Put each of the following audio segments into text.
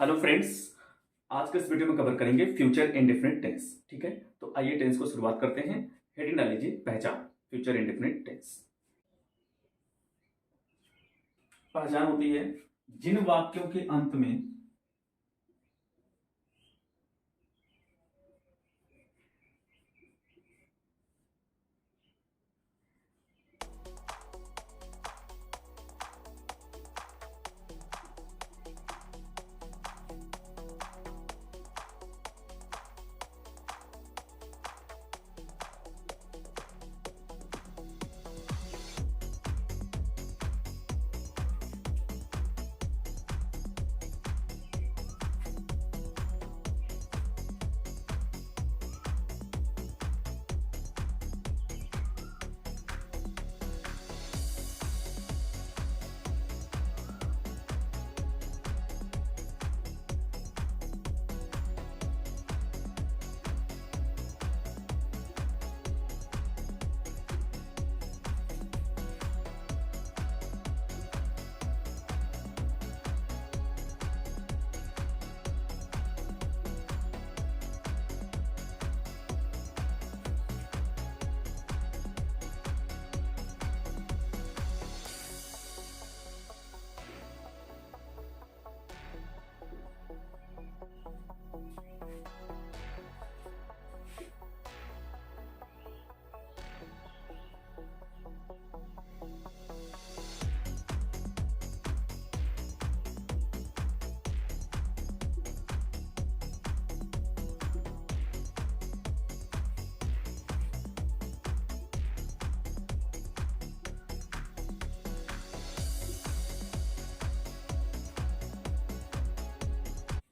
Hello friends. आज के इस वीडियो में कवर करेंगे फ्यूचर इंडेफिनिट टेंस। ठीक है, तो आइए टेंस को शुरुआत करते हैं। हेडिंग डाल लीजिए पहचान। फ्यूचर इंडेफिनिट टेंस पहचान होती है जिन वाक्यों के अंत में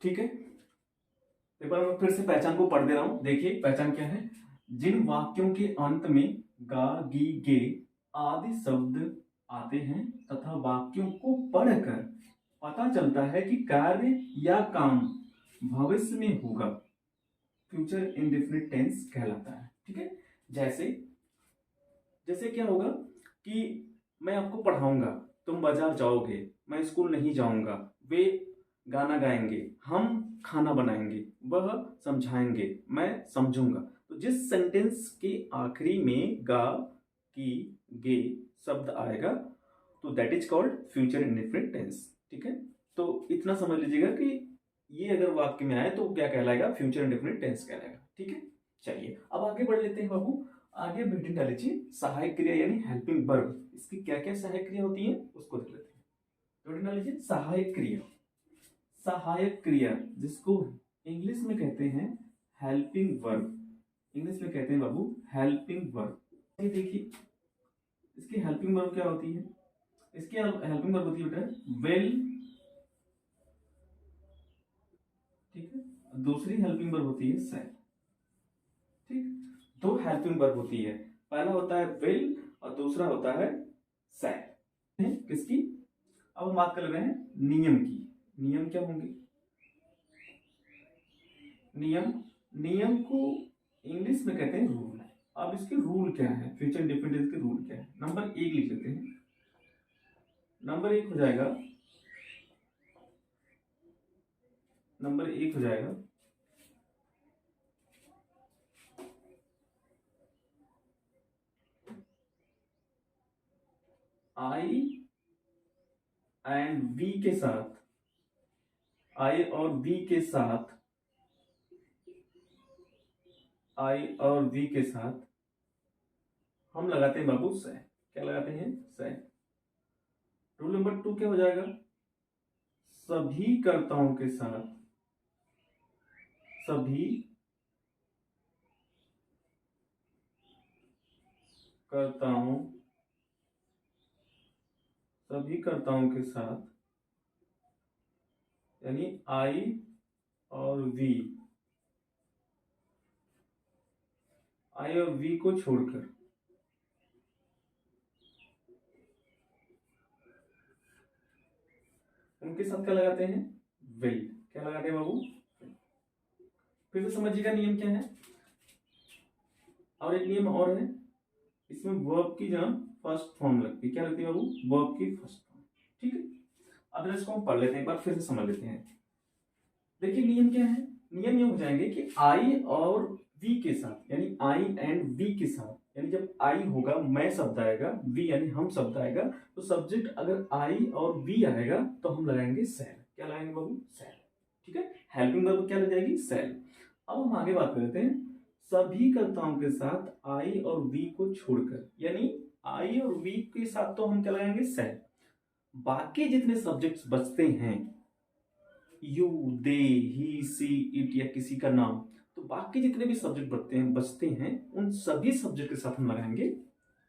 ठीक है, एक बार मैं फिर से पहचान को पढ़ दे रहा हूं। देखिए पहचान क्या है। जिन वाक्यों के अंत में गा गी गे आदि शब्द आते हैं तथा वाक्यों को पढ़कर पता चलता है कि कार्य या काम भविष्य में होगा, फ्यूचर इंडेफिनिट टेंस कहलाता है। ठीक है, जैसे जैसे क्या होगा कि मैं आपको पढ़ाऊंगा, तुम बाजार जाओगे, मैं स्कूल नहीं जाऊंगा, वे गाना गाएंगे, हम खाना बनाएंगे, वह समझाएंगे, मैं समझूंगा। तो जिस सेंटेंस के आखिरी में गा की गे शब्द आएगा तो that is called future indefinite tense. ठीक है, तो इतना समझ लीजिएगा कि ये अगर वाक्य में आए तो क्या कहलाएगा, फ्यूचर इंडेफिनिट टेंस कहलाएगा। ठीक है, चलिए अब आगे बढ़ लेते हैं बाबू। आगे हेडिंग डाल लीजिए सहायक क्रिया यानी हेल्पिंग वर्ब। इसकी क्या क्या सहायक क्रिया होती है उसको देख लेते हैं। हेडिंग डाल लीजिए सहायक क्रिया। सहायक क्रिया जिसको इंग्लिश में कहते हैं हेल्पिंग वर्ब। इंग्लिश में कहते हैं बाबू हेल्पिंग वर्ब। ये देखिए इसकी हेल्पिंग वर्ब क्या होती है। इसकी हेल्पिंग वर्ब होती है बेटा वेल। ठीक है, दूसरी हेल्पिंग वर्ब होती है सेल। ठीक, दो हेल्पिंग वर्ब होती है, पहला होता है विल और दूसरा होता है सेल। किसकी, अब हम बात कर रहे हैं नियम की। नियम क्या होंगे, नियम नियम को इंग्लिश में कहते हैं रूल। अब इसके रूल क्या है, फ्यूचर इंडेफिनिट के रूल क्या है। नंबर एक लिख लेते हैं। नंबर एक हो जाएगा, नंबर एक हो जाएगा आई एंड वी के साथ, आई और वी के साथ, आई और वी के साथ हम लगाते हैं बाबू से। क्या लगाते हैं, से। रूल नंबर टू क्या हो जाएगा, सभी कर्ताओं के साथ, सभी कर्ताओं, सभी कर्ताओं के साथ यानी आई और वी, आई और वी को छोड़कर उनके साथ क्या लगाते हैं, विल। क्या लगाते हैं बाबू, फिर से समझिएगा नियम क्या है। और एक नियम और है, इसमें वर्ब की जगह फर्स्ट फॉर्म लगती है। क्या लगती है बाबू, वर्ब की फर्स्ट फॉर्म। ठीक है, अब इसको हम पढ़ लेते हैं एक बार, फिर से समझ लेते हैं। देखिए नियम क्या है, नियम ये हो जाएंगे कि आई और वी के साथ, यानी आई एंड वी के साथ, यानी जब आई होगा मैं शब्द आएगा, वी यानी हम शब्द आएगा, तो सब्जेक्ट अगर आई और वी आएगा तो हम लगाएंगे सेल। क्या लगाएंगे बाबू? सेल। ठीक है, हेल्पिंग वर्ब क्या लग जाएगी? सेल। अब हम आगे बात करते हैं सभी कर्ताओं के साथ आई और वी को छोड़कर, यानी आई और वी के साथ तो हम क्या लगाएंगे? सेल। बाकी जितने सब्जेक्ट्स बचते हैं, you, they, he, C, it या किसी का नाम, तो बाकी जितने भी सब्जेक्ट बचते हैं उन सभी सब्जेक्ट के साथ हम लगाएंगे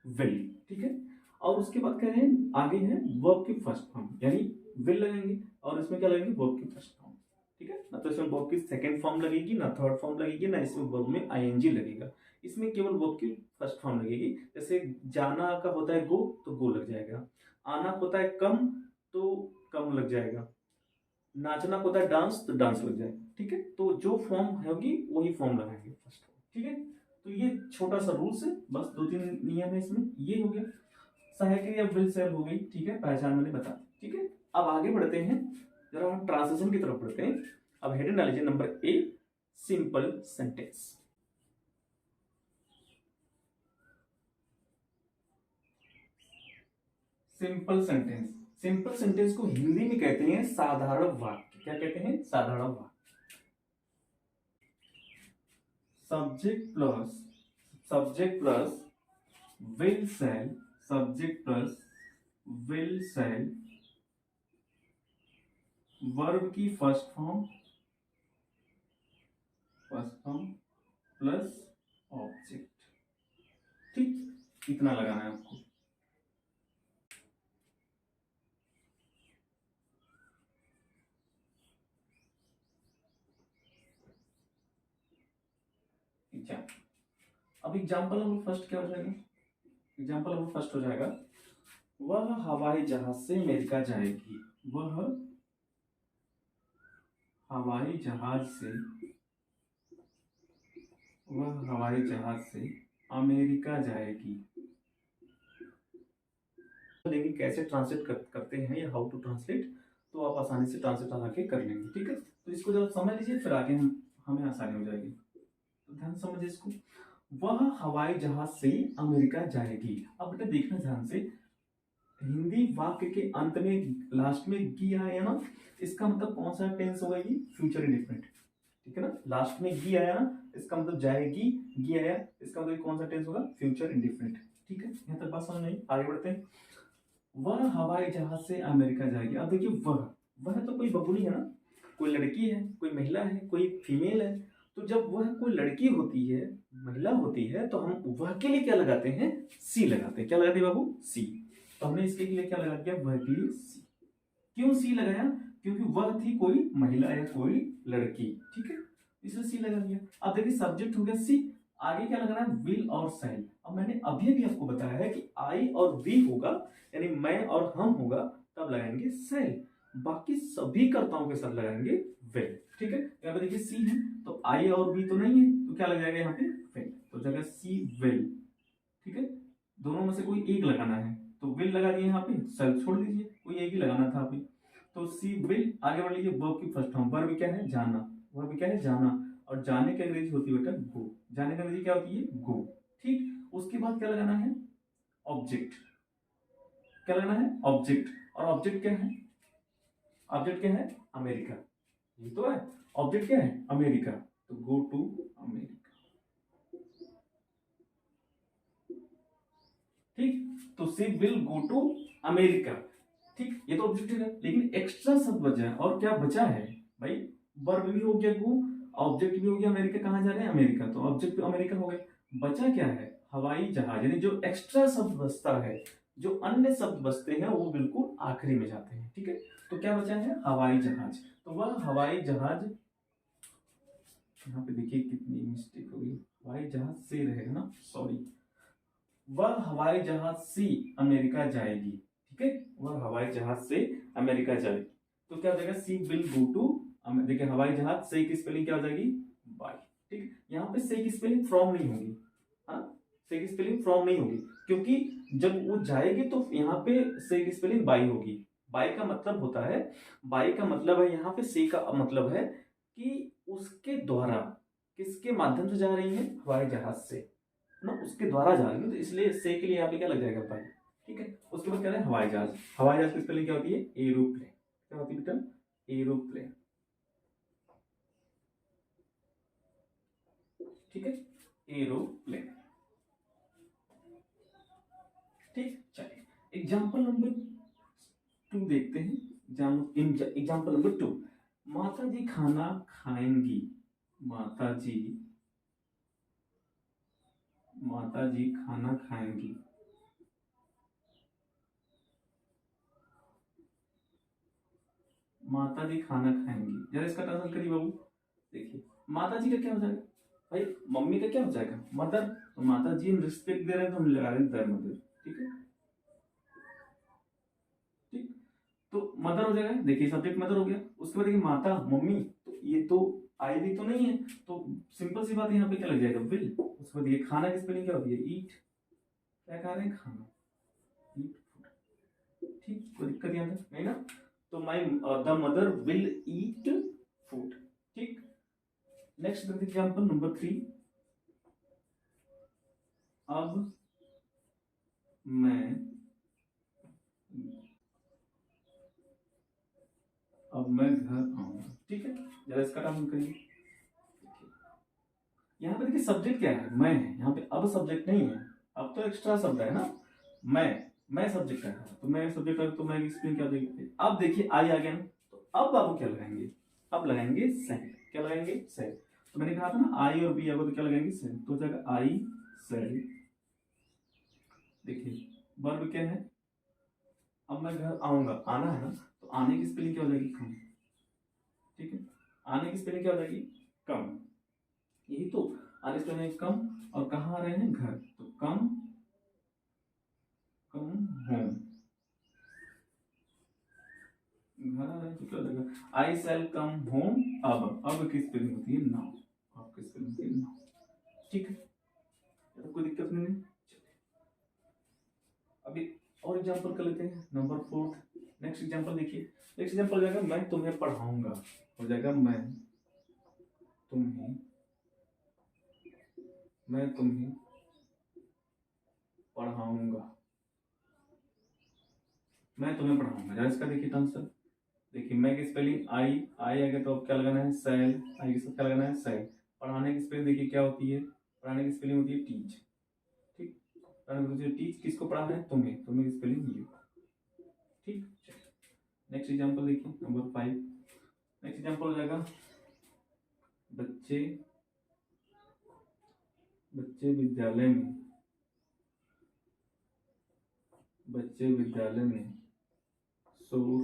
विल। ठीक है, और उसके बाद कह रहे हैं आगे है वर्ब की फर्स्ट फॉर्म, यानी विल लगाएंगे और इसमें क्या लगेंगे? वर्ब की फर्स्ट फॉर्म। ठीक है ना, तो इसमें वर्ब की सेकंड फॉर्म लगेगी ना, थर्ड फॉर्म लगेगी ना, इसमें वर्ब में आईएनजी लगेगा। इसमें केवल वर्ब की फर्स्ट फॉर्म लगेगी। जैसे जाना का होता है गो, तो गो लग जाएगा। आना होता है कम, तो कम लग जाएगा। नाचना होता है डांस, तो डांस लग जाएगा। ठीक है, तो जो फॉर्म होगी वही फॉर्म लगाएंगे फर्स्ट। ठीक है, तो ये छोटा सा रूल्स है, बस 2-3 नियम है इसमें। ये हो गया सहायक या विल सेल हो गई। ठीक है, पहचान मैंने बता। ठीक है, अब आगे बढ़ते हैं, जरा हम ट्रांसलेशन की तरफ बढ़ते हैं। अब हेडिंग डाल लीजिए number A, simple sentence. Simple sentence, simple sentence को हिंदी में कहते हैं साधारण वाक्य। क्या कहते हैं? साधारण वाक्य। Subject plus will shall, subject plus will shall, verb की फर्स्ट फॉर्म प्लस ऑब्जेक्ट। ठीक, इतना लगाना है आपको। अब एग्जाम्पल नंबर फर्स्ट क्या हो जाएगा? एग्जाम्पल नंबर फर्स्ट हो जाएगा, वह हवाई जहाज से अमेरिका जाएगी। वह हवाई जहाज से, वह हवाई जहाज से अमेरिका जाएगी। लेकिन कैसे ट्रांसलेट करते हैं या हाउ टू ट्रांसलेट, तो आप आसानी से ट्रांसलेट आके कर लेंगे। ठीक है, तो इसको जब समझ लीजिए फिर आगे हमें आसानी हो जाएगी। तो ध्यान समझिए इसको, वह हवाई जहाज से अमेरिका जाएगी। अब बेटा देखना ध्यान से, हिंदी वाक्य के अंत में लास्ट में गी आया ना, इसका मतलब कौन सा टेंस होगा? ये फ्यूचर इंडेफिनिट। ठीक है ना, लास्ट में गी आया ना, इसका मतलब जाएगी, गी आया, इसका मतलब कौन सा टेंस होगा? Future indefinite. ठीक है, यहाँ तक बात समझ नहीं? आगे बढ़ते हैं। वह हवाई जहाज से अमेरिका जाएगी। अब देखिए वह तो कोई बबुनी है ना, कोई लड़की है, कोई महिला है, कोई फीमेल है। तो जब वह कोई लड़की होती है, महिला होती है, तो हम वह के लिए क्या लगाते हैं? सी लगाते हैं। क्या लगाते हैं बाबू? सी। तो हमने इसके लिए क्या लगा दिया? वह के लिए सी। क्यों सी लगाया? क्योंकि वह थी कोई महिला या कोई लड़की। ठीक है, इसलिए सी लगा दिया। अब देखिए सब्जेक्ट हो गया सी, आगे क्या लगाना है? विल और सेल। अब मैंने अभी भी आपको बताया है कि आई और वी होगा, यानी मैं और हम होगा, तब लगाएंगे सेल। बाकी सभी कर्ताओं के साथ लगाएंगे विल। ठीक है, यहाँ पे देखिए सी है, तो आई और वी तो नहीं है, तो क्या लग जाएगा यहाँ पे? विल। तो जगह सी विल। ठीक है, दोनों में से कोई एक लगाना है, तो विल लगा दिए यहाँ पे, सेल छोड़ दीजिए, कोई एक ही लगाना था अभी। तो सी विल। आगे बढ़ लीजिए, वर्ब की फर्स्ट फॉर्म। वर्ब क्या है? जाना। वर्ब क्या है? जाना। और जाने की अंग्रेजी होती है बेटा गो। जाने की अंग्रेजी क्या होती है? गो। ठीक, उसके बाद क्या लगाना है? ऑब्जेक्ट। क्या लगाना है? ऑब्जेक्ट। और ऑब्जेक्ट क्या है? ऑब्जेक्ट क्या है? अमेरिका। ये तो है, ऑब्जेक्ट क्या है? अमेरिका। तो गो टू अमेरिका। ठीक, तो she will go to America. ठीक, ये तो ऑब्जेक्टिव है, लेकिन एक्स्ट्रा शब्द बचा है। और क्या बचा है भाई? वर्ब भी हो गया गो, ऑब्जेक्ट भी हो गया अमेरिका। कहाँ जा रहे हैं? अमेरिका। तो ऑब्जेक्ट अमेरिका हो गया। बचा क्या है? हवाई जहाज। यानी जो एक्स्ट्रा शब्द बचता है, जो अन्य शब्द बचते हैं, वो बिल्कुल आखिरी में जाते हैं। ठीक है, तो क्या बचा है? हवाई जहाज। तो वह हवाई जहाज, यहाँ पे देखिए कितनी मिस्टेक हो गई, हवाई जहाज से रहेगा ना, सॉरी। वह हवाई जहाज से अमेरिका जाएगी। ठीक है, वह हवाई जहाज से अमेरिका जाएगी। तो क्या हो जाएगा? सी विल गो टू, देखिए हवाई जहाज से की स्पेलिंग क्या हो जाएगी? बाय। ठीक, यहाँ पे से की स्पेलिंग फ्रॉम नहीं होगी। हाँ, से की स्पेलिंग फ्रॉम नहीं होगी, क्योंकि जब वो जाएगी तो यहाँ पे से की स्पेलिंग बाई होगी। बाई का मतलब होता है, बाई का मतलब है यहाँ पे से का मतलब है कि उसके द्वारा किसके माध्यम से जा रही है, हवाई जहाज से ना, उसके द्वारा जा रही है, तो इसलिए से के लिए यहाँ पे क्या लग जाएगा भाई, ठीक है। उसके बाद क्या है, हवाई जहाज। हवाई जहाज की स्पेलिंग क्या होती है, एरोप्लेन। क्या होती है बेटा, एरोप्लेन, ठीक है, एरोप्लेन। ठीक, चलिए एग्जाम्पल नंबर 2 देखते हैं। एग्जाम्पल नंबर 2, माता जी खाना खाएंगी। माता जी, माता जी खाना खाएंगी। माता जी खाना खाएंगी, जरा इसका ट्रांसलेट करिए बाबू। देखिए माता जी का क्या हो जाएगा भाई, मम्मी का क्या हो जाएगा, मदर। तो माता जी हम रिस्पेक्ट दे रहे हैं तो हम लगा रहे हैं द मदर, ठीक है, ठीक। तो मदर हो जाएगा, देखिए सब्जेक्ट मदर हो गया। उसके बाद देखिए माता मम्मी, तो ये तो आई भी तो नहीं है, तो सिंपल सी बात यहाँ पे क्या लग जाएगा, विल। उसके बाद ये खाना की स्पेलिंग क्या होती है, ईट। क्या कह रहे हैं, खाना, ईट फूड, ठीक, कोई दिक्कत यहाँ तक नहीं ना। तो my the mother will eat food, ठीक। नेक्स्ट एग्जाम्पल नंबर 3, अब मैं, अब मैं घर आऊंगा, ठीक है। जरा इसका काम करिए। यहाँ पे देखिए सब्जेक्ट क्या है, मैं है यहाँ पे, अब सब्जेक्ट नहीं है। अब तो एक्स्ट्रा शब्द है ना, मैं सब्जेक्ट है, तो मैं सब्जेक्ट है, तो मैं इसमें क्या देंगे। अब देखिए आई आ गया ना, तो अब आपको क्या लगाएंगे, अब लगाएंगे सेड। क्या लगाएंगे, सेड। तो मैंने कहा था ना आई और बी आगे तो क्या लगाएंगे, सेड। तो हो जाएगा आई सेड। देखिए वर्ब क्या है, अब मैं घर आऊंगा, आना है ना, तो आने की स्पेलिंग क्या हो जाएगी, कम, ठीक है। आने की स्पेलिंग क्या हो जाएगी, कम, यही तो। आने की स्पेलिंग कम, और कहाँ आ रहे हैं, घर, तो कम, कम होम, घर आ रहे हैं तो क्या हो जाएगा, आई सेल कम होम। अब की स्पेलिंग होती है नाउ, अब की स्पेलिंग होती है नाउ, ठीक है, तो कोई दिक्कत नहीं है। अभी और एग्जांपल कर लेते हैं, नंबर 4। नेक्स्ट एग्जांपल देखिए, नेक्स्ट एग्जांपल हो जाएगा मैं तुम्हें पढ़ाऊंगा। हो जाएगा तुम्हें मैं तुम्हें पढ़ाऊंगा, मैं तुम्हें पढ़ाऊंगा। जरा इसका देखिए आंसर। देखिए मैं की स्पेलिंग आई, आई आगे तो अब क्या लगाना है, सेल। आई के साथ क्या लगाना है, सेल। पढ़ाने की स्पेलिंग देखिए क्या होती है, पढ़ाने की स्पेलिंग होती है टीच, ठीक। पढ़ाने की टीच, किसको पढ़ा है, तुम्हें, तुम्हें की स्पेलिंग यू, ठीक। नेक्स्ट एग्जांपल देखिए नंबर 5। नेक्स्ट एग्जांपल हो जाएगा बच्चे, बच्चे विद्यालय में, बच्चे विद्यालय में शोर,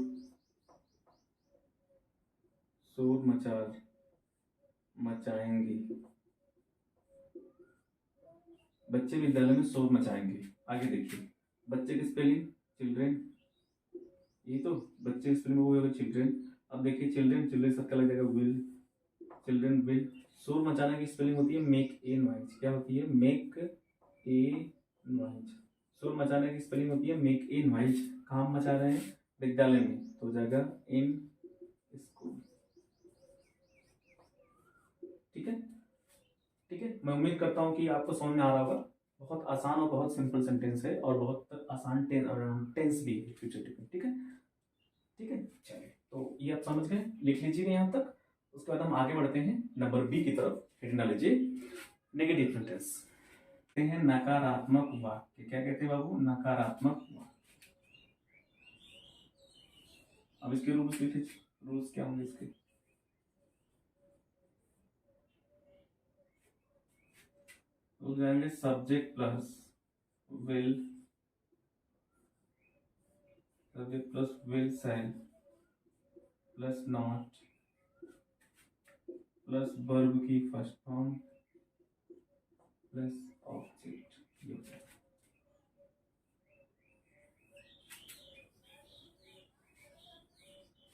शोर मचाएंगे। बच्चे विद्यालय में शोर मचाएंगे। आगे देखिए बच्चे की स्पेलिंग चिल्ड्रेन, ये तो बच्चे की स्पेलिंग वो होगा चिल्ड्रेन। अब देखिए चिल्ड्रेन, चिल्ड्रेन सबका लग जाएगा विल, चिल्ड्रेन विल। शोर मचाने की स्पेलिंग होती है मेक ए नॉइज। क्या होती है, मेक ए नॉइज। शोर मचाने की स्पेलिंग होती है मेक ए नॉइज। कहाँ मचा रहे हैं, विद्यालय में, तो हो जाएगा इन स्कूल, ठीक है, ठीक है। मैं उम्मीद करता हूँ कि आपको समझ में आ रहा होगा। बहुत आसान और बहुत सिंपल सेंटेंस है, और बहुत आसान टेंस भी है, फ्यूचर टिफिन, ठीक है, ठीक है। चलिए तो ये आप समझ गए, लिख लीजिए यहाँ तक। उसके बाद हम आगे बढ़ते हैं नंबर बी की तरफ। हेडिंग डाल लीजिए नेगेटिव सेंटेंस। कहते हैं नकारात्मक वाक्य। क्या कहते हैं बाबू, नकारात्मक वाक्य। अब इसके रूल्स लिखिए, रूल्स क्या होंगे इसके। रूल जाएंगे subject plus will, subject plus will sign plus not plus verb की फर्स्ट फॉर्म प्लस ऑब्जेक्ट,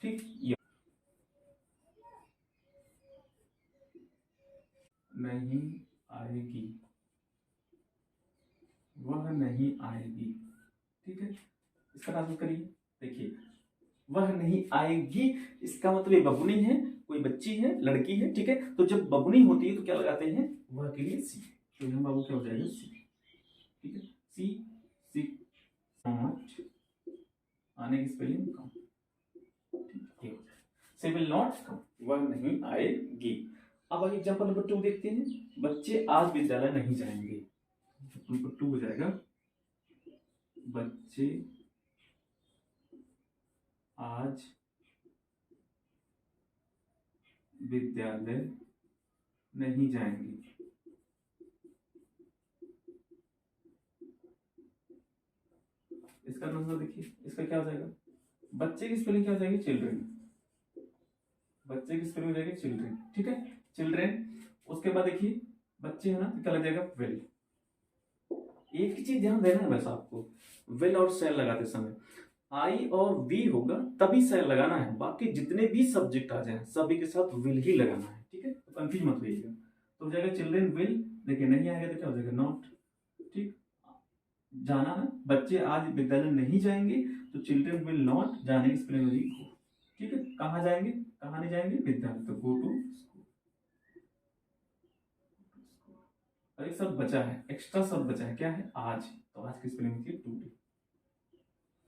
ठीक। ये नहीं आएगी, वह नहीं आएगी, ठीक है। इसका ट्रांसलेट करिए। देखिए वह नहीं आएगी, इसका मतलब ये बबू नहीं है, कोई बच्ची है, लड़की है, ठीक है। तो जब बबुनी होती है तो क्या लगाते हैं, वह के लिए सी। तो यहाँ बाबू क्या हो जाएगा, सी, ठीक है। सी, सी नॉट आने की स्पेलिंग कम, ठीक है। सी विल नॉट कम, वह नहीं आएगी। अब आगे एग्जाम्पल नंबर 2 देखते हैं। बच्चे आज विद्यालय नहीं जाएंगे, नंबर 2 हो जाएगा, बच्चे आज विद्यालय नहीं जाएंगे। इसका आंसर देखिए, इसका क्या हो जाएगा, बच्चे की स्पेलिंग क्या हो जाएगी, चिल्ड्रन। बच्चे की स्पेलिंग हो जाएगी चिल्ड्रन, ठीक है, चिल्ड्रन। उसके बाद देखिए बच्चे है ना, तो क्या लग जाएगा, विल। एक ही चीज ध्यान देना है बस आपको, विल और सेल लगाते समय आई और वी होगा तभी सेल लगाना है, बाकी जितने भी सब्जेक्ट आ जाए सभी के साथ विल ही लगाना है, ठीक है। तो कंफ्यूज मत होइएगा। तो हो जाएगा चिल्ड्रन विल, देखिए नहीं आएगा तो क्या हो जाएगा, नॉट, ठीक। जाना है, बच्चे आज विद्यालय नहीं जाएंगे, तो चिल्ड्रन विल नॉट, जाने की स्पेलिंग हो जाएगी गो, ठीक है। कहाँ जाएंगे, कहाँ नहीं जाएंगे, विद्यालय, तो गो टू स्कूल। और एक शब्द बचा है, एक्स्ट्रा शब्द बचा है, क्या है, आज। तो आज की स्पेलिंग होती है टूडे,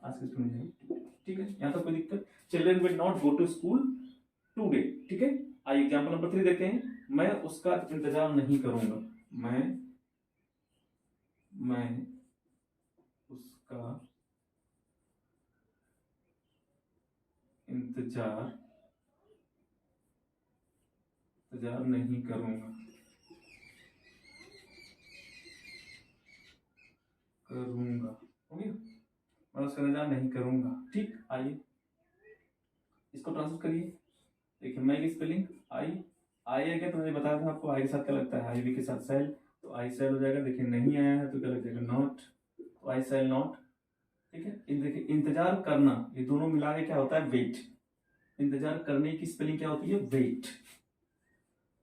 आज की स्पेलिंग है टूडे, ठीक है। यहाँ तक कोई दिक्कत, children will not go to school today, ठीक है। आइए एग्जाम्पल नंबर 3 देखते हैं। मैं उसका इंतजार नहीं करूंगा, मैं उसका इंतजार नहीं करूंगा, हो गया, मैं उसका इंतजार नहीं करूंगा, ठीक। आइए इसको ट्रांसलेट करिए। देखिए मैं की स्पेलिंग आई, आई है क्या, तो मैंने बताया था आपको, आई के साथ क्या लगता है, आई वी के साथ सेल, तो आई सेल हो जाएगा। देखिए नहीं आया है तो क्या लग जाएगा, नॉट, तो आई सेल नॉट, ठीक है। देखिए इंतजार करना, ये दोनों मिला के क्या होता है, वेट। इंतजार करने की स्पेलिंग क्या होती है, वेट।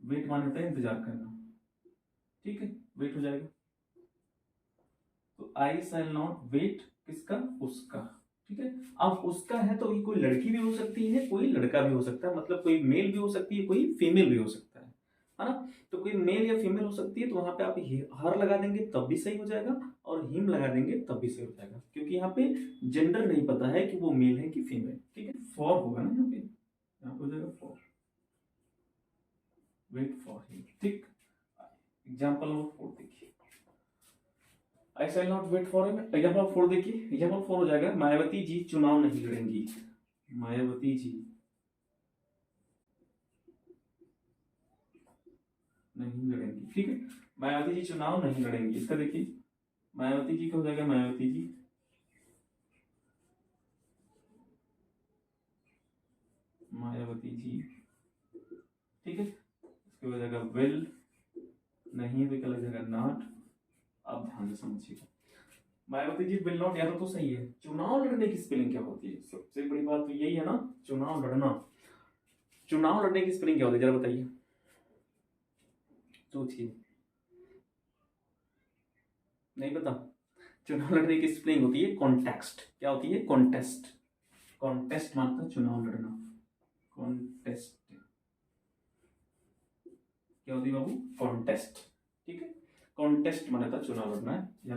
वेट माने होता है इंतजार करना, ठीक है, वेट हो जाएगा। तो आई सेल नॉट वेट, किसका, उसका, ठीक है। अब उसका है तो कोई लड़की भी हो सकती है, कोई लड़का भी हो सकता है, मतलब कोई मेल भी हो सकती है, कोई फीमेल भी हो सकता है ना। तो कोई मेल या फीमेल हो सकती है, तो वहां पे आप हर लगा देंगे तब भी सही हो जाएगा, और हिम लगा देंगे तब भी सही हो जाएगा, क्योंकि यहाँ पे जेंडर नहीं पता है कि वो मेल है कि फीमेल, ठीक है। फॉर होगा ना यहाँ पे, यहाँ पे हो जाएगा फॉर, वेट फॉर हिम, ठीक। एग्जाम्पल नंबर 4 देखिए, I shall not wait for him. Example 4 देखिए, एग्जाम्पल 4 हो जाएगा, मायावती जी चुनाव नहीं लड़ेंगी, मायावती जी नहीं लड़ेंगी, ठीक है। मायावती जी चुनाव नहीं लड़ेंगी, इसका देखिए मायावती जी क्या हो जाएगा, मायावती जी, मायावती जी, ठीक है। इसके हो जाएगा विल, नहीं तो क्या लग जाएगा, नॉट। अब ध्यान से समझिएगा, मायावती जी विल नॉट, या तो सही है। चुनाव लड़ने की स्पेलिंग क्या होती है, सबसे बड़ी बात तो यही है ना, चुनाव लड़ना। चुनाव लड़ने की स्पेलिंग क्या होती है, जरा बताइए, सोचिए, नहीं पता। चुनाव लड़ने की स्पेलिंग होती है कॉन्टेक्स्ट, क्या होती है, कॉन्टेस्ट। कॉन्टेस्ट मानता है चुनाव लड़ना, कॉन्टेस्ट क्या होती है बाबू, कॉन्टेस्ट, ठीक है। कॉन्टेस्ट माने था चुनाव लड़ना है या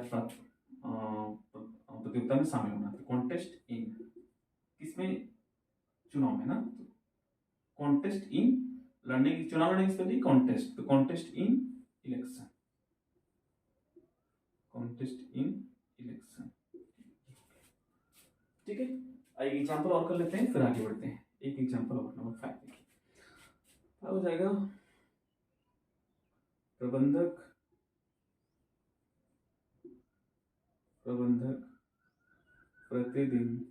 प्रतियोगिता में शामिल होना, तो कॉन्टेस्ट इन, किसमें, चुनाव में ना, कॉन्टेस्ट इन, लड़ने की, चुनाव लड़ने की स्पेलिंग कॉन्टेस्ट, तो कॉन्टेस्ट इन इलेक्शन, कॉन्टेस्ट इन इलेक्शन, ठीक है। एक एग्जांपल और कर लेते हैं फिर आगे बढ़ते हैं। एक एग्जांपल और, नंबर 5 देखिए, क्या हो जाएगा, प्रबंधक प्रतिदिन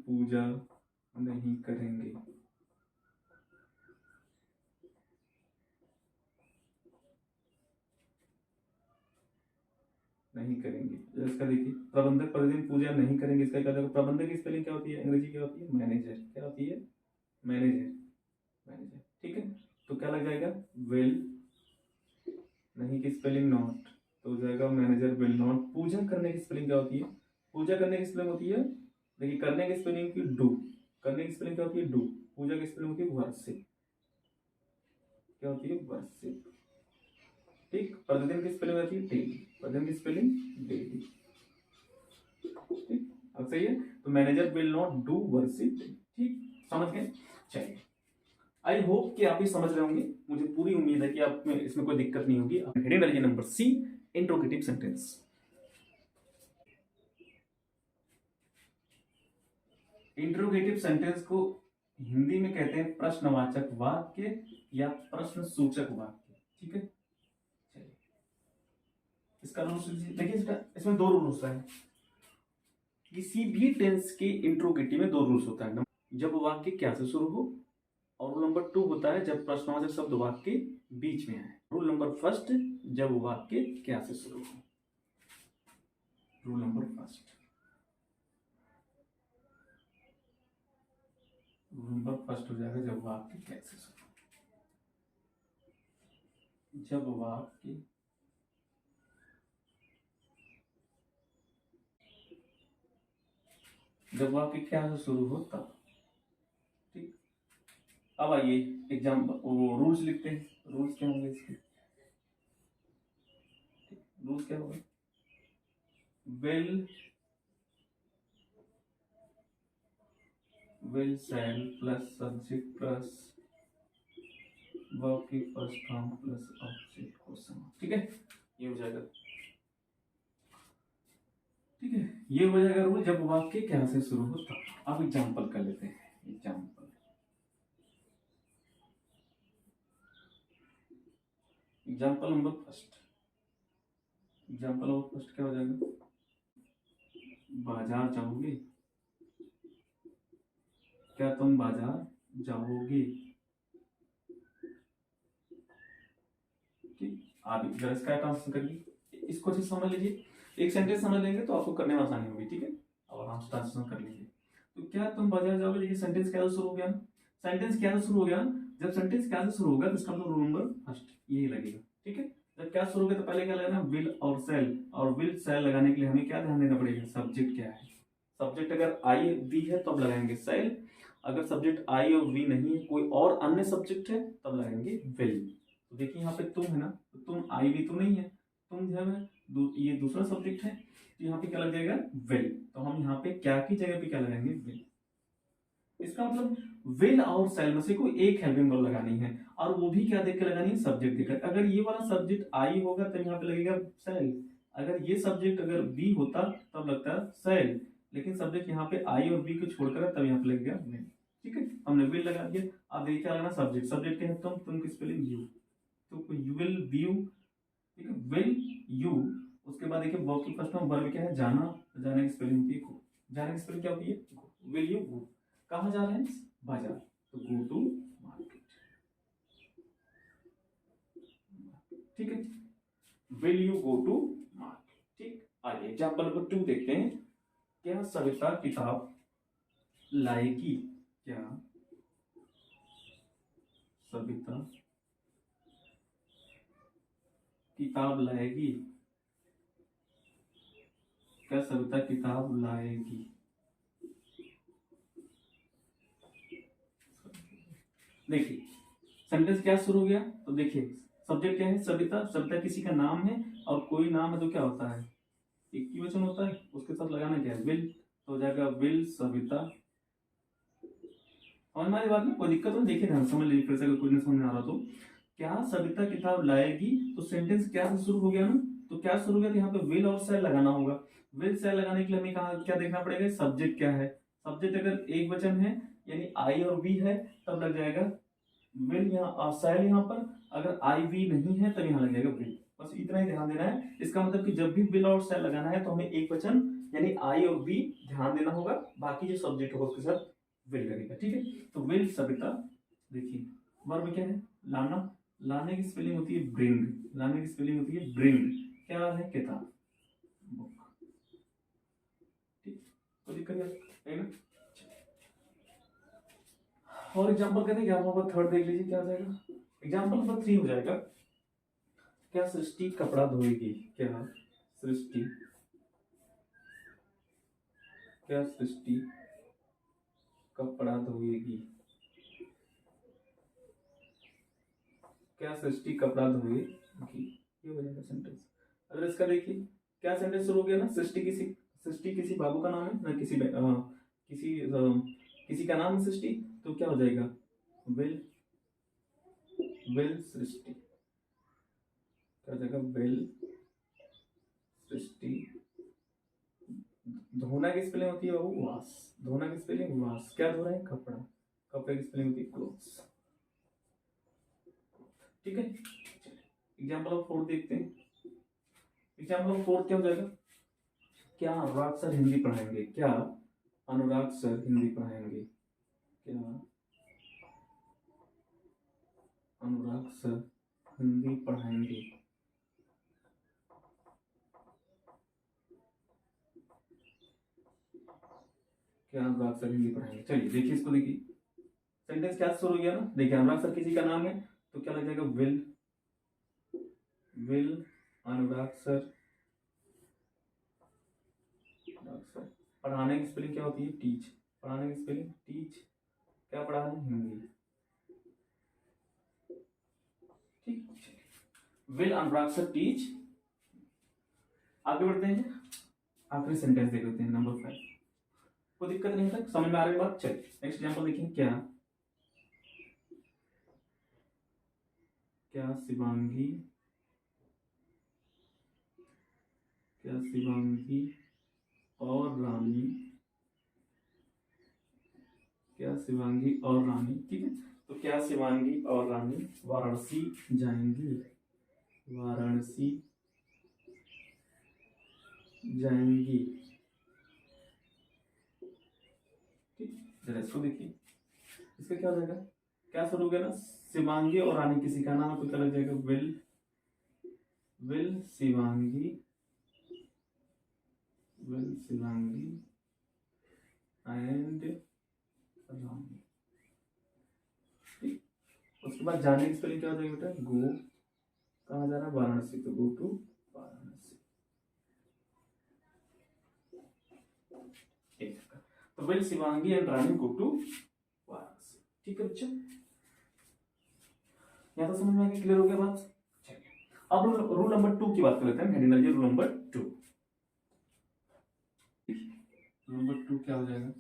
पूजा नहीं करेंगे, इसका देखिए प्रबंधक प्रतिदिन पूजा नहीं करेंगे, इसका क्या होगा, प्रबंधक की स्पेलिंग क्या होती है, अंग्रेजी क्या होती है, मैनेजर, क्या होती है, मैनेजर, मैनेजर, ठीक है। तो क्या लग जाएगा, विल, नहीं की स्पेलिंग नॉट, तो हो जाएगा मैनेजर विल नॉट। पूजा करने की स्पेलिंग क्या होती है, पूजा करने की स्पेलिंग होती है देखिए करने की स्पेलिंग होती है डू, करने की स्पेलिंग क्या होती है डू, पूजा की स्पेलिंग होती है वर्शिप, क्या होती है वर्शिप, ठीक। प्रतिदिन की स्पेलिंग होती है डेली, प्रतिदिन की स्पेलिंग डेली, ठीक। अब सही है, तो manager will not do worship, ठीक, समझ गए। चलिए, आई होप कि आप ये समझ रहे होंगे, मुझे पूरी उम्मीद है कि आप में इसमें कोई दिक्कत नहीं होगी। हेडिंग डालिए number C, interrogative sentence. Interrogative sentence को हिंदी में कहते हैं प्रश्नवाचक वाक्य या प्रश्न सूचक वाक्य, ठीक है। चलिए, इसका रूल्स देखिए, इसमें दो रूल होता है, किसी भी टेंस के इंट्रोगेटिव में दो रूल्स होता है, जब वाक्य क्या से शुरू हो, और रूल नंबर 2 होता है जब प्रश्नवाचक शब्द वाक्य के बीच में आए। रूल नंबर फर्स्ट, जब वाक्य क्या से शुरू हो, rule number first, rule number first हो जाएगा जब वाक्य क्या से शुरू हो, जब वाक्य क्या से शुरू हो तब, ठीक। अब आइए एग्जाम्पल रूल्स लिखते हैं, रूल्स क्या होंगे इसके, रूल्स क्या होगा, will shall plus subject plus verb की first form plus object question, ठीक है, ये हो जाएगा, ठीक है, ये हो जाएगा रूल जब वाक्य क्या से शुरू हो तब। अब एग्जाम्पल कर लेते हैं, example, example number first, example number first क्या हो जाएगा, बाजार जाओगे, क्या तुम बाजार जाओगे, ठीक। आप जरा इसका ट्रांसलेशन करिए, इसको अच्छे समझ लीजिए, एक सेंटेंस समझ लेंगे तो आपको करने में आसानी होगी, ठीक है, और आराम से ट्रांसलेशन कर लीजिए। तो क्या तुम बाजार जाओगे, देखिए सेंटेंस क्या से शुरू हो गया ना, सेंटेंस क्या से शुरू हो गया, जब सेंटेंस क्या से शुरू होगा तो इसका मतलब रूल नंबर फर्स्ट यही लगेगा, ठीक है। जब क्या शुरू हो गया तो पहले क्या लगना, विल और सेल, और विल सेल लगाने के लिए हमें क्या ध्यान देना पड़ेगा, सब्जेक्ट क्या है, सब्जेक्ट अगर आई वी है तब लगाएंगे सेल, अगर सब्जेक्ट आई और वी नहीं है, कोई और अन्य सब्जेक्ट है तब लगाएंगे विल। तो देखिए यहाँ पे तुम है ना, तो तुम आई वी तो नहीं है, तुम जो है ये दूसरा सब्जेक्ट है, तो यहाँ पे क्या लग जाएगा विल, तो हम यहाँ पे क्या की जगह पे क्या लगाएंगे विल। इसका मतलब विल और सेल में से कोई एक हेल्पिंग वर्ब लगानी है, और वो भी क्या देख के लगानी है, सब्जेक्ट देकर। अगर ये वाला सब्जेक्ट आई होगा तब यहाँ पे लगेगा सेल, अगर ये सब्जेक्ट अगर बी होता तब लगता है सेल, लेकिन सब्जेक्ट यहाँ पे आई और बी को छोड़कर है तब यहाँ पे लगेगा विल, ठीक है, हमने विल लगा दिया। अब देखिए क्या लगाना, सब्जेक्ट, सब्जेक्ट क्या है तुम की स्पेलिंग यू, तो यू विल व्यू, ठीक है, विल यू। उसके बाद देखिए वर्ब की फर्स्ट फॉर्म, वर्ब क्या है जाना, जाने की स्पेलिंग होती है गो, जाने की स्पेलिंग क्या होती है गो, विल यू गो, कहाँ जा रहे हैं बाजार, तो गो टू मार्केट, ठीक है, will you go to market, ठीक। आइए एग्जाम्पल नंबर 2 देखते हैं, क्या सविता किताब लाएगी, क्या सविता किताब लाएगी, क्या सविता किताब लाएगी, देखिए सेंटेंस क्या शुरू हो गया, तो देखिए सब्जेक्ट क्या है सविता, सविता किसी का नाम है, और कोई नाम है तो क्या होता है एक ही वचन होता है, उसके साथ लगाना क्या है विल, तो हो जाएगा विल सविता। और हमारी बात में कोई दिक्कत हो देखिए ध्यान समझ लीजिए, फिर से अगर कोई नहीं समझ में आ रहा तो, क्या सविता किताब लाएगी, तो सेंटेंस क्या से शुरू हो गया ना, तो क्या शुरू हो गया, तो यहाँ पे विल और सेल लगाना होगा, विल सेल लगाने के लिए हमें कहा क्या देखना पड़ेगा, सब्जेक्ट क्या है, सब्जेक्ट अगर एक वचन है यानी आई और वी है तब लग जाएगा विल, यहाँ सेल यहाँ पर, अगर आई वी नहीं है तब यहाँ लग जाएगा विल, बस इतना ही ध्यान देना है। इसका मतलब कि जब भी विल और सेल लगाना है तो हमें एक वचन यानी आई और वी ध्यान देना होगा, बाकी जो सब्जेक्ट होगा उसके साथ विल लगेगा, ठीक है। तो विल सविता, देखिए वर्ब क्या है लाना, लाने की स्पेलिंग होती है ब्रिंग, लाने की स्पेलिंग होती है ब्रिंग, क्या है किताब, बुक, ठीक, कोई दिक्कत है ना। और एग्जांपल कहते हैं एग्जांपल थर्ड देख लीजिए क्या हो जाएगा, एग्जांपल नंबर 3 हो जाएगा, क्या सृष्टि कपड़ा धोएगी, क्या सृष्टि क्या सृष्टि कपड़ा धोएगी, क्या सृष्टि कपड़ा धोएगी, ये हो जाएगा सेंटेंस। अगर इसका देखिए क्या सेंटेंस शुरू हो गया ना, सृष्टि किसी बाबू का नाम है ना, किसी का नाम है सृष्टि, तो क्या हो जाएगा, विल सृष्टि, क्या हो जाएगा, विल सृष्टि। धोना की स्पेलिंग होती है बाबू वाश, धोना की स्पेलिंग वाश, क्या धो रहे हैं, कपड़ा, कपड़े की स्पेलिंग होती है क्लोथ्स। ठीक है, एग्जाम्पल ऑफ फोर्थ देखते हैं। एग्जाम्पल ऑफ फोर्थ क्या हो जाएगा, क्या अनुराग सर हिंदी पढ़ाएंगे, क्या अनुराग सर हिंदी पढ़ाएंगे, क्या अनुराग सर हिंदी पढ़ाएंगे, क्या अनुराग सर हिंदी पढ़ाएंगे। चलिए देखिए इसको, देखिए सेंटेंस क्या शुरू हो गया ना, देखिए अनुराग सर किसी का नाम है तो क्या लग जाएगा, विल अनुराग सर, पढ़ाने की स्पेलिंग क्या होती है, टीच, पढ़ाने की स्पेलिंग टीच, क्या पढ़ा रहे हैं, हिंदी। ठीक, विल अनुराग सर टीच। आगे बढ़ते हैं, आखिरी सेंटेंस देख लेते हैं नंबर 5। कोई दिक्कत नहीं था, समझ में आ रही बात। चलिए नेक्स्ट एग्जांपल देखिए, क्या शिवांगी और रानी, क्या शिवांगी और रानी, ठीक है, तो क्या शिवांगी और रानी वाराणसी जाएंगी, वाराणसी जाएंगी। ठीक, जरा इसको देखिए, इसका क्या हो जाएगा, क्या शुरू हो गया ना, शिवांगी और रानी किसी का नाम है तो क्या लग जाएगा, विल शिवांगी एंड रानी। ठीक, उसके बाद जाने की स्पेलिंग क्या हो जाएगी बेटा, गो, कहाँ जा रहा है, वाराणसी, तो गो टू वाराणसी। तो will Shivangi and Rani go to Varanasi. ठीक है बच्चों, यहाँ तो समझ में आगे क्लियर हो गया बात। चलिए अब रूल नंबर 2 की बात कर लेते हैं, हेडिंग डालिए रूल नंबर 2। नंबर 2 क्या हो जाएगा,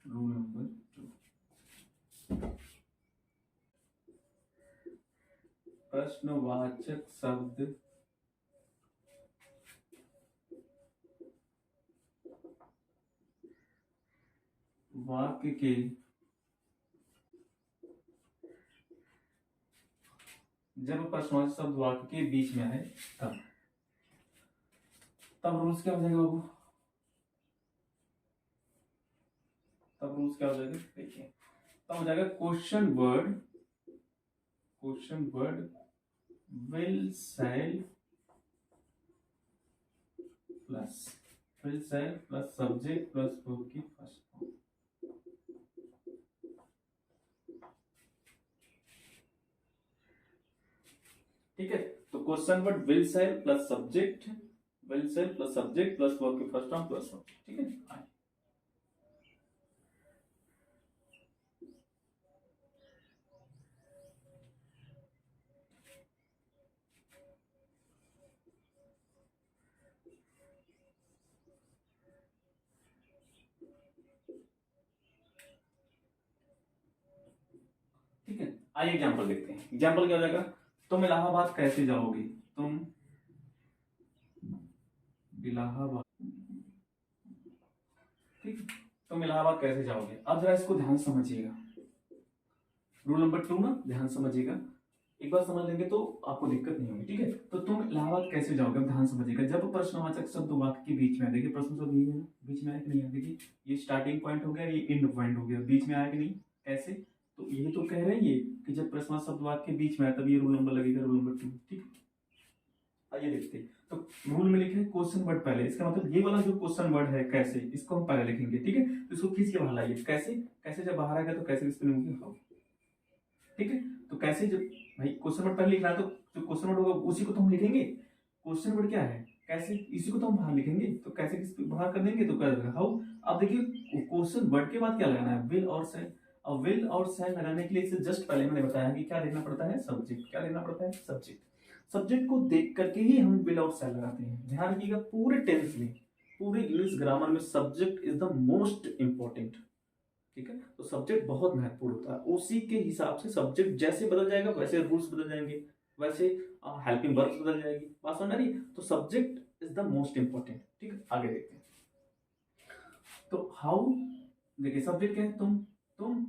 रूल नंबर 2, प्रश्नवाचक शब्द वाक्य के जब प्रश्नवाचक शब्द वाक्य के बीच में आए तब रूल्स क्या हो जाएगा बाबू, तब रूल्स क्या हो जाएगा, देखिए तब हो जाएगा question word will shall plus subject plus verb की फर्स्ट फॉर्म। ठीक है, तो question word will shall plus subject plus verb की फर्स्ट फॉर्म प्लस वर्ब। ठीक है, ठीक है, आइए एग्जांपल देखते हैं। एग्जांपल क्या हो जाएगा, तुम इलाहाबाद कैसे जाओगे, तुम इलाहाबाद, ठीक, तुम इलाहाबाद कैसे जाओगे। अब जरा इसको ध्यान समझिएगा, रूल नंबर 2 ना, ध्यान समझिएगा, एक बार समझ लेंगे तो आपको दिक्कत नहीं होगी। ठीक है, तो तुम इलाहाबाद कैसे जाओगे, अब ध्यान समझिएगा, जब प्रश्नवाचक शब्द वाक्य के बीच में आए, देखिए प्रश्न शब्द ये है ना, बीच में आया कि नहीं आया, देखिए ये स्टार्टिंग पॉइंट हो गया, ये एंड पॉइंट हो गया, बीच में आया कि नहीं, कैसे, तो ये तो कह रहे हैं ये कि जब प्रश्नवाचक शब्द वाक्य के बीच में आया तब ये रूल नंबर लगेगा, रूल नंबर 2। ठीक, आइए देखते हैं। तो रूल में लिखे क्वेश्चन वर्ड पहले, इसका मतलब ये वाला जो क्वेश्चन वर्ड है कैसे, इसको हम पहले लिखेंगे। ठीक है, तो इसको खींच के बाहर लाइए, कैसे जब बाहर आएगा तो कैसे स्पेलिंग होगी, हाउ। ठीक है, तो कैसे जब भाई क्वेश्चन वर्ड पहले लिखना है तो जो क्वेश्चन वर्ड होगा उसी को तो हम लिखेंगे। क्वेश्चन वर्ड क्या है, कैसे, इसी को तो हम बाहर लिखेंगे, तो कैसे बाहर कर देंगे, तो कर देगा हाउ। अब देखिए क्वेश्चन वर्ड के बाद क्या लगाना है, विल और शैल। अब विल और शैल लगाने के लिए इससे जस्ट पहले मैंने बताया कि क्या देखना पड़ता है, सब्जेक्ट। क्या देखना पड़ता है, सब्जेक्ट। सब्जेक्ट को देख करके ही हम विल और शैल लगाते हैं। ध्यान रखिएगा पूरे टेंस में, पूरे इंग्लिश ग्रामर में subject is the most important. ठीक है, तो सब्जेक्ट बहुत महत्वपूर्ण होता है। उसी के हिसाब से सब्जेक्ट जैसे बदल जाएगा वैसे रूल्स बदल जाएंगे, वैसे हेल्पिंग वर्ब्स बदल जाएगी। बात समझ आ रही है? तो subject is the most important. ठीक है, आगे देखते हैं। तो हाउ, देखिए सब्जेक्ट क्या है, तुम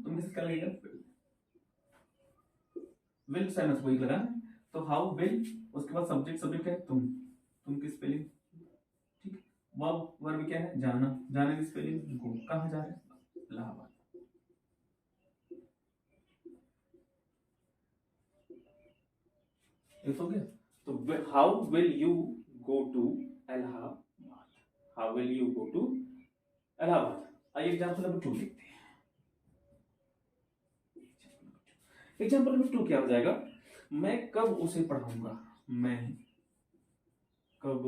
किससे क्या लगेगा, विल साइनस को एक लगा है, तो हाउ विल, उसके बाद सब्जेक्ट, सब्जेक्ट क्या है, तुम की स्पेलिंग। ठीक है, वर्ब क्या है, जाना, जाने की स्पेलिंग गो। कहाँ जा रहे हैं, इलाहाबाद। ये तो गया। तो how will you go to Allahabad, how will you go to Allahabad. आइए एग्जाम्पल नंबर 2 देखते हैं। एग्जाम्पल नंबर 2 क्या हो जाएगा, मैं कब उसे पढ़ाऊंगा, मैं कब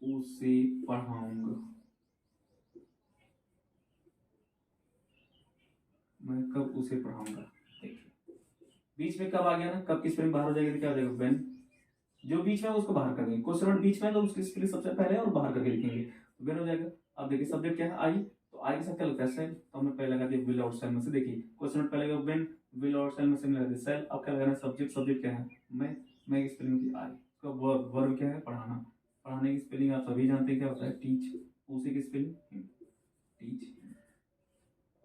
उसे पढ़ाऊंगा, मैं कब उसे पढ़ाऊंगा। देखिए बीच में कब आ गया ना, कब की स्पेलिंग बाहर हो जाएगी तो क्या हो जाएगा, व्हेन। जो बीच में है उसको बाहर कर देंगे, क्वेश्चन वर्ड बीच में है तो उसकी स्पेलिंग सबसे पहले और बाहर करके लिखेंगे, तो व्हेन हो जाएगा। अब देखिए सब्जेक्ट क्या है, आई, तो आई के साथ क्या लगता है, सेल, तो हमने पहले लगा दिया विल और सेल में से। देखिए क्वेश्चन वर्ड पहले व्हेन, विल और सेल में से लगा दिया सेल। अब क्या लगाना है, सब्जेक्ट, सब्जेक्ट क्या है, मैं की स्पेलिंग होती है आई। उसका वर्ब, वर्ब क्या है, पढ़ाना, पढ़ाने की स्पेलिंग आप सभी जानते हैं क्या होता है, टीच। उसी की स्पेलिंग टीच।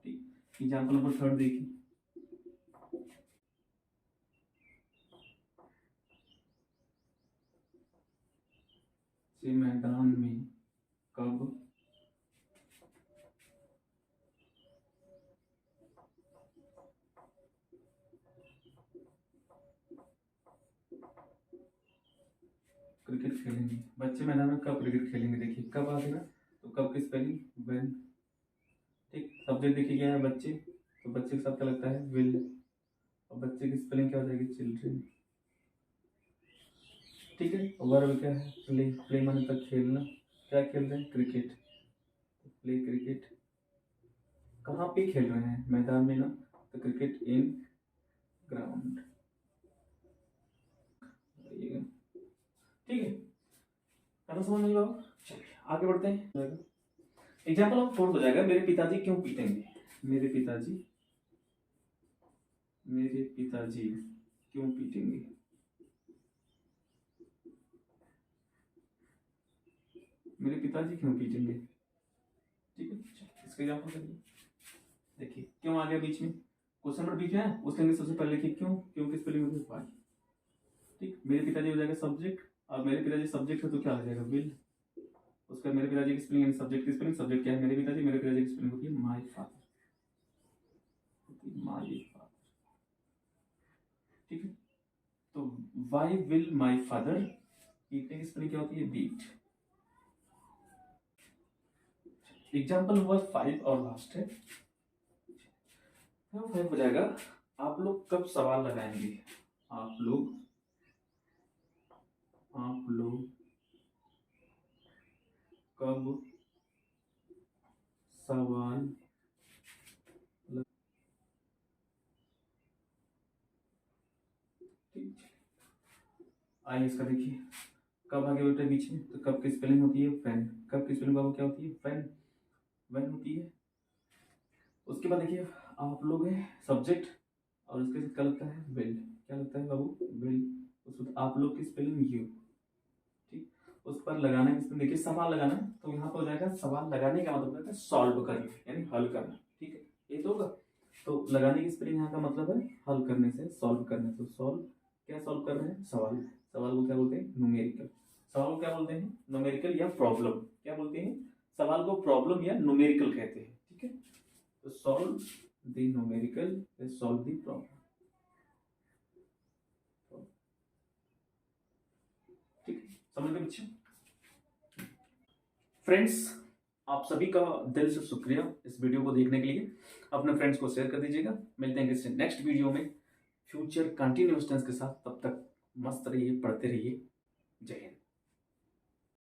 ठीक, एग्जाम्पल नंबर 3 देखिए। से मैदान में कब क्रिकेट खेलेंगे, बच्चे मैदान में कब क्रिकेट खेलेंगे। देखिए कब आ जाएगा, तो कब की स्पेलिंग व्हेन। ठीक, सब्जेक्ट देखिए क्या है, बच्चे, तो बच्चे के साथ क्या लगता है, विल। और बच्चे की स्पेलिंग क्या हो जाएगी, चिल्ड्रेन। ठीक है, वर्ब क्या है, प्ले, प्ले माने तक खेलना। क्या खेल रहे हैं, क्रिकेट, प्ले क्रिकेट। कहाँ पे खेल रहे हैं, मैदान में ना, तो क्रिकेट इन ग्राउंड। ठीक है, तो समझ नहीं बाबा। चलिए आगे बढ़ते हैं। एग्जाम्पल ऑफ 4 हो जाएगा, मेरे पिताजी क्यों पीटेंगे, मेरे पिताजी, मेरे पिताजी क्यों पीटेंगे। मेरे पिताजी क्यों पीटेंगे। ठीक है, इसका एग्जाम्पल करिए। देखिए क्यों आ गया बीच में, क्वेश्चन नंबर बीच में है, उसके अंदर सबसे पहले लिखिए क्यों, क्यों की स्पेलिंग होती है वाई। ठीक, मेरे पिताजी हो जाएगा सब्जेक्ट। अब मेरे पिताजी सब्जेक्ट है तो क्या आ जाएगा, विल। उसका मेरे पिताजी की स्पेलिंग, सब्जेक्ट की स्पेलिंग, सब्जेक्ट क्या है, मेरे पिताजी, मेरे पिताजी की स्पेलिंग होती है माय फादर, माय फादर। ठीक है, तो वाई विल माय फादर, पीटने की स्पेलिंग क्या होती है, बीट। एग्जाम्पल हुआ 5 और लास्ट है। 5 हो जाएगा, आप लोग कब सवाल लगाएंगे, आप लोग कब सवाल, ठीक, आइए इसका देखिए, कब आगे बेटा बीच में, तो कब की स्पेलिंग होती है फैन। कब की स्पेलिंग बाबू क्या होती है, फैन, वैन होती है। उसके बाद देखिए आप लोग है सब्जेक्ट, और उसके साथ क्या लगता है, विल। क्या लगता है बाबू, विल। उसके बाद आप लोग की स्पेलिंग यू। ठीक, उस पर लगाना है, इसमें देखिए सवाल लगाना, तो यहाँ पर हो जाएगा सवाल लगाने का मतलब होता है सॉल्व करना, यानी हल करना। ठीक है, ये तो होगा। तो लगाने की स्पेलिंग यहाँ का मतलब है हल करने से, सॉल्व करने से। सॉल्व, क्या सॉल्व कर रहे हैं, सवाल। सवाल को क्या बोलते हैं, न्यूमेरिकल। सवाल को क्या बोलते हैं, न्यूमेरिकल या प्रॉब्लम। क्या बोलते हैं, सवाल को प्रॉब्लम या न्यूमेरिकल कहते हैं। ठीक है, तो solve the numerical, solve the problem. ठीक है, समझ गए बच्चे। फ्रेंड्स, आप सभी का दिल से शुक्रिया इस वीडियो को देखने के लिए। अपने फ्रेंड्स को शेयर कर दीजिएगा। मिलते हैं किसी नेक्स्ट वीडियो में फ्यूचर कंटिन्यूअस टेंस के साथ, तब तक मस्त रहिए, पढ़ते रहिए। जय हिंद।